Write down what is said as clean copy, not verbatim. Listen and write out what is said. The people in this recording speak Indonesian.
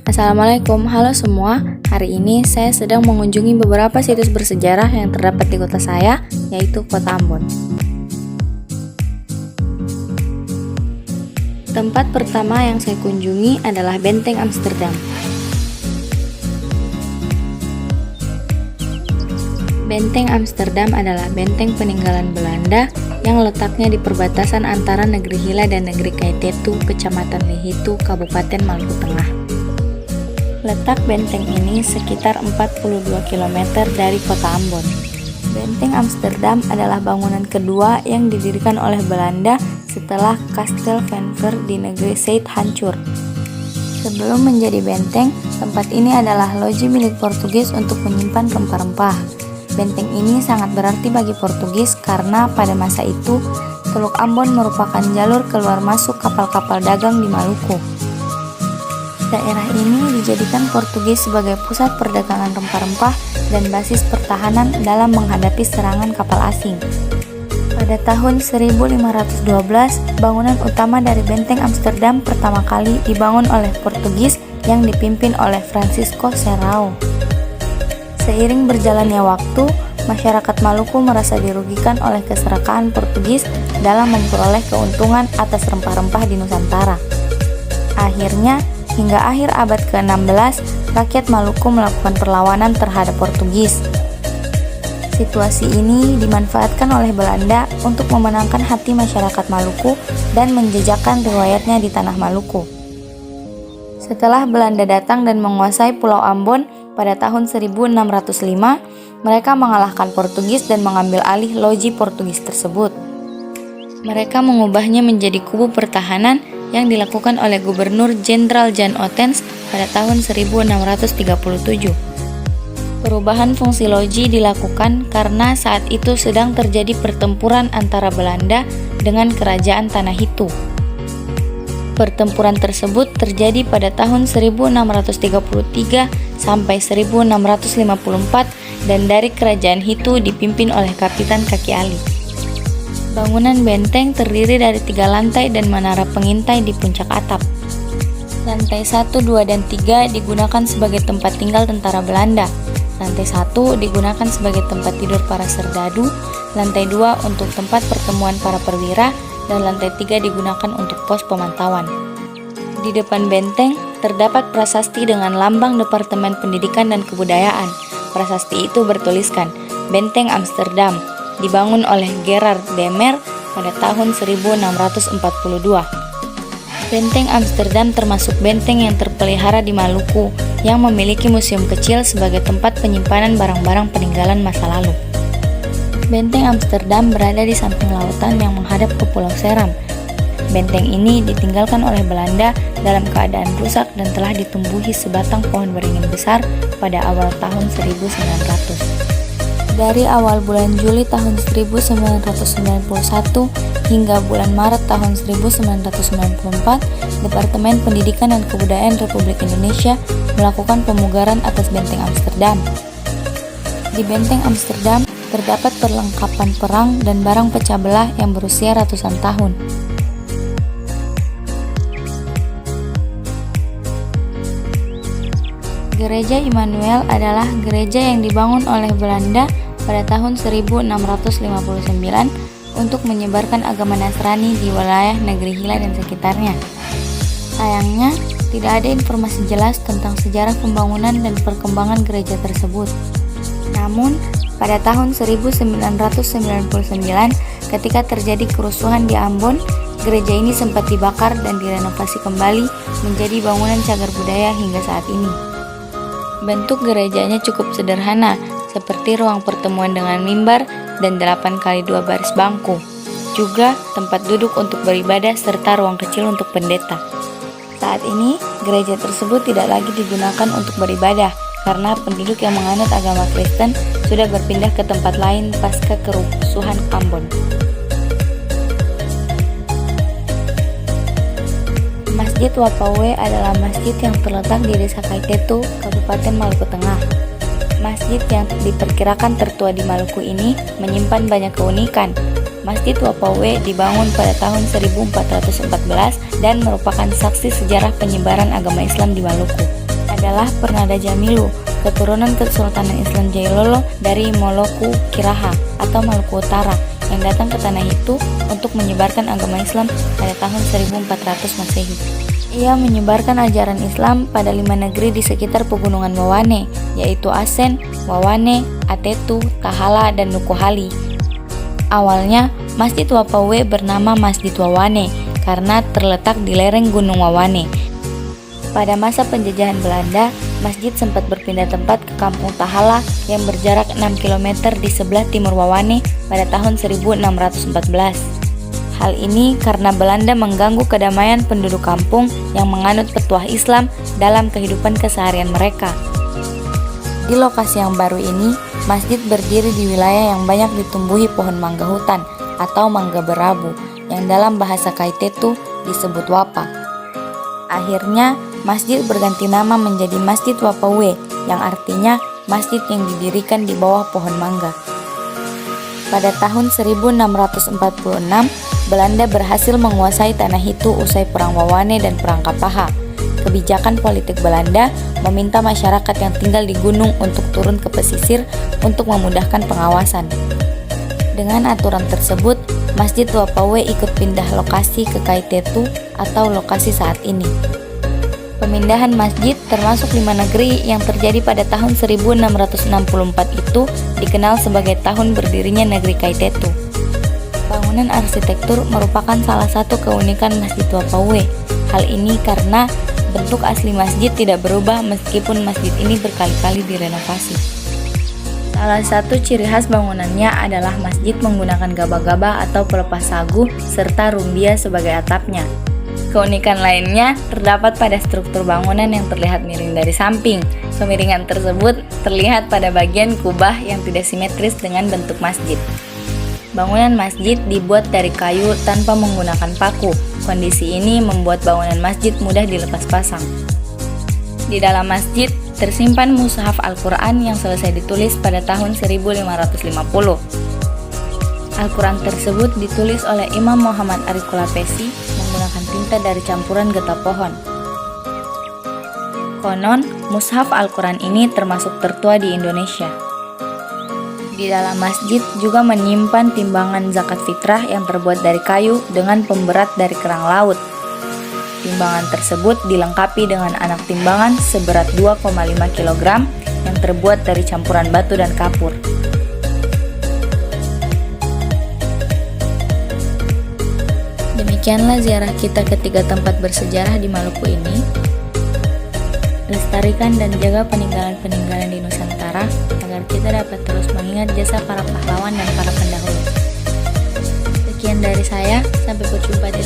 Assalamualaikum, halo semua. Hari ini saya sedang mengunjungi beberapa situs bersejarah yang terdapat di kota saya, yaitu Kota Ambon. Tempat pertama yang saya kunjungi adalah Benteng Amsterdam. Benteng Amsterdam adalah benteng peninggalan Belanda yang letaknya di perbatasan antara Negeri Hila dan Negeri Kaitetu, Kecamatan Lehitu, Kabupaten Maluku Tengah. Letak benteng ini sekitar 42 km dari kota Ambon. Benteng Amsterdam adalah bangunan kedua yang didirikan oleh Belanda setelah Kastel Van Ver di negeri Zuid hancur. Sebelum menjadi benteng, tempat ini adalah loji milik Portugis untuk menyimpan rempah-rempah. Benteng ini sangat berarti bagi Portugis karena pada masa itu, Teluk Ambon merupakan jalur keluar masuk kapal-kapal dagang di Maluku. Daerah ini dijadikan Portugis sebagai pusat perdagangan rempah-rempah dan basis pertahanan dalam menghadapi serangan kapal asing. Pada tahun 1512, bangunan utama dari Benteng Amsterdam pertama kali dibangun oleh Portugis yang dipimpin oleh Francisco Serrao. Seiring berjalannya waktu, masyarakat Maluku merasa dirugikan oleh keserakahan Portugis dalam memperoleh keuntungan atas rempah-rempah di Nusantara. Akhirnya, hingga akhir abad ke-16, rakyat Maluku melakukan perlawanan terhadap Portugis. Situasi ini dimanfaatkan oleh Belanda untuk memenangkan hati masyarakat Maluku dan menjejakkan riwayatnya di tanah Maluku. Setelah Belanda datang dan menguasai Pulau Ambon pada tahun 1605, mereka mengalahkan Portugis dan mengambil alih loji Portugis tersebut. Mereka mengubahnya menjadi kubu pertahanan yang dilakukan oleh Gubernur Jenderal Jan Ottens pada tahun 1637. Perubahan fungsi loji dilakukan karena saat itu sedang terjadi pertempuran antara Belanda dengan Kerajaan Tanah Hitu. Pertempuran tersebut terjadi pada tahun 1633 sampai 1654 dan dari Kerajaan Hitu dipimpin oleh Kapitan Kaki Ali. Bangunan benteng terdiri dari 3 lantai dan menara pengintai di puncak atap. Lantai 1, 2, dan 3 digunakan sebagai tempat tinggal tentara Belanda. Lantai 1 digunakan sebagai tempat tidur para serdadu, lantai 2 untuk tempat pertemuan para perwira, dan lantai 3 digunakan untuk pos pemantauan. Di depan benteng terdapat prasasti dengan lambang Departemen Pendidikan dan Kebudayaan. Prasasti itu bertuliskan Benteng Amsterdam, dibangun oleh Gerard de Meer pada tahun 1642. Benteng Amsterdam termasuk benteng yang terpelihara di Maluku yang memiliki museum kecil sebagai tempat penyimpanan barang-barang peninggalan masa lalu. Benteng Amsterdam berada di samping lautan yang menghadap ke Pulau Seram. Benteng ini ditinggalkan oleh Belanda dalam keadaan rusak dan telah ditumbuhi sebatang pohon beringin besar pada awal tahun 1900. Dari awal bulan Juli tahun 1991 hingga bulan Maret tahun 1994, Departemen Pendidikan dan Kebudayaan Republik Indonesia melakukan pemugaran atas Benteng Amsterdam. Di Benteng Amsterdam terdapat perlengkapan perang dan barang pecah belah yang berusia ratusan tahun. Gereja Immanuel adalah gereja yang dibangun oleh Belanda pada tahun 1659 untuk menyebarkan agama Nasrani di wilayah negeri Hila dan sekitarnya. Sayangnya, tidak ada informasi jelas tentang sejarah pembangunan dan perkembangan gereja tersebut. Namun, pada tahun 1999, ketika terjadi kerusuhan di Ambon, gereja ini sempat dibakar dan direnovasi kembali menjadi bangunan cagar budaya hingga saat ini. Bentuk gerejanya cukup sederhana, seperti ruang pertemuan dengan mimbar dan 8x2 baris bangku. Juga tempat duduk untuk beribadah serta ruang kecil untuk pendeta. Saat ini, gereja tersebut tidak lagi digunakan untuk beribadah karena penduduk yang menganut agama Kristen sudah berpindah ke tempat lain pasca kerusuhan Ambon. Masjid Wapawe adalah masjid yang terletak di Desa Kaitetu, Kabupaten Maluku Tengah. Masjid yang diperkirakan tertua di Maluku ini menyimpan banyak keunikan. Masjid Wapawe dibangun pada tahun 1414 dan merupakan saksi sejarah penyebaran agama Islam di Maluku. adalah Pernada Jamilu, keturunan Kesultanan Islam Jailolo dari Moluku Kiraha atau Maluku Utara yang datang ke tanah itu untuk menyebarkan agama Islam pada tahun 1400 Masehi. Ia menyebarkan ajaran Islam pada 5 negeri di sekitar pegunungan Wawane, yaitu Asen, Wawane, Atetu, Tahala, dan Nukuhali. Awalnya, Masjid Wapawe bernama Masjid Wawane karena terletak di lereng Gunung Wawane. Pada masa penjajahan Belanda, masjid sempat berpindah tempat ke Kampung Tahala yang berjarak 6 km di sebelah timur Wawane pada tahun 1614. Hal ini karena Belanda mengganggu kedamaian penduduk kampung yang menganut petuah Islam dalam kehidupan keseharian mereka. Di lokasi yang baru ini, masjid berdiri di wilayah yang banyak ditumbuhi pohon mangga hutan atau mangga berabu yang dalam bahasa Kaitetu disebut Wapa. Akhirnya, masjid berganti nama menjadi Masjid Wapawe yang artinya masjid yang didirikan di bawah pohon mangga. Pada tahun 1646, Belanda berhasil menguasai tanah itu usai Perang Wawane dan Perang Kapaha. Kebijakan politik Belanda meminta masyarakat yang tinggal di gunung untuk turun ke pesisir untuk memudahkan pengawasan. Dengan aturan tersebut, Masjid Wapawe ikut pindah lokasi ke Kaitetu atau lokasi saat ini. Pemindahan masjid termasuk 5 negeri yang terjadi pada tahun 1664 itu dikenal sebagai tahun berdirinya negeri Kaitetu. Bangunan arsitektur merupakan salah satu keunikan Masjid Wapawe. Hal ini karena bentuk asli masjid tidak berubah meskipun masjid ini berkali-kali direnovasi. Salah satu ciri khas bangunannya adalah masjid menggunakan gaba-gaba atau pelepas sagu serta rumbia sebagai atapnya. Keunikan lainnya terdapat pada struktur bangunan yang terlihat miring dari samping. Kemiringan tersebut terlihat pada bagian kubah yang tidak simetris dengan bentuk masjid. Bangunan masjid dibuat dari kayu tanpa menggunakan paku. Kondisi ini membuat bangunan masjid mudah dilepas pasang. Di dalam masjid tersimpan mushaf Al-Quran yang selesai ditulis pada tahun 1550. Al-Quran tersebut ditulis oleh Imam Muhammad Arif Kulapesi menggunakan tinta dari campuran getah pohon. Konon, mushaf Al-Quran ini termasuk tertua di Indonesia. Di dalam masjid juga menyimpan timbangan zakat fitrah yang terbuat dari kayu dengan pemberat dari kerang laut. Timbangan tersebut dilengkapi dengan anak timbangan seberat 2,5 kg yang terbuat dari campuran batu dan kapur. Demikianlah ziarah kita ke 3 tempat bersejarah di Maluku ini. Lestarikan dan jaga peninggalan-peninggalan di Nusantara agar kita dapat terus mengingat jasa para pahlawan dan para pendahulu. Sekian dari saya, sampai berjumpa di